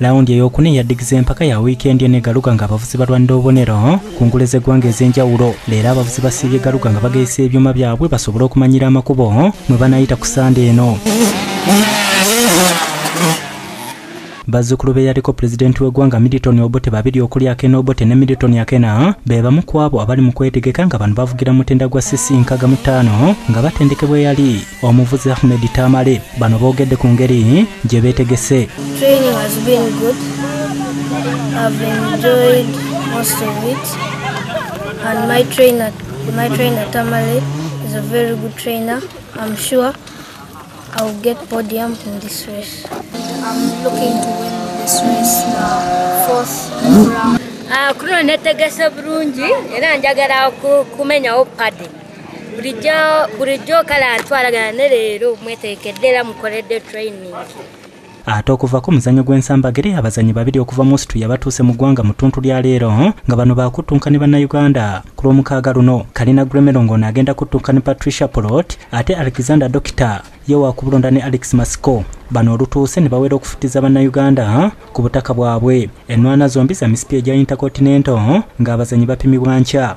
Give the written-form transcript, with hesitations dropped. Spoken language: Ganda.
Lawundi eyokune yaddigiza empaka ya weekend ne Garuga nga abavuzi balwanira obubonero ku ngule z'eggwanga ez'enjawulo. Leero abavuzi basiibye Garuga nga bagayisa ebyuma byabwe basobole okumanyira amakubo mwe banayita ku Ssande eno. Bazzukulu be yaliko pulezidenti w'eggwanga Milton Obote babiri okuli Akena Obote ne Milton Akena be bamu ku abo abali mu kwetegeka nga bano bavugira mutenda gwa CC-55 nga batendekebwa yali omuvuzi Ahmed Tamale. Bano boogedde ku ngeri gye beetegese. Training has been good. I've enjoyed most of it. And my trainer Tamale is a very good trainer. I'm sure I'll get podium in this race. I'm looking to win this race now, 4th round. Kuno netegese bulungi era njagala kumenyawo padde. Bulijjo kala ntwalagana ne leero mweteekedde era mukoledde training. Ate okuva ku muzannyo gw'ensambagere abazannyi babiri okuva mu Australia batuuse mu ggwanga mu ttuntu lya leero nga bano baakuttunkana bannayuganda ku lw'omukaaga luno. Kalina Gremelongo n'agenda kuttunkana Patricia Polot ate Alexander Dokita ye waakubulonda ne Alex Masiko. Bano olutuuse ne bawera okufutiza bannayuganda ku butaka bwabwe. Ennwana zombi za misipi egya Intercontinental ng'abazannyi bapimibwa nkya.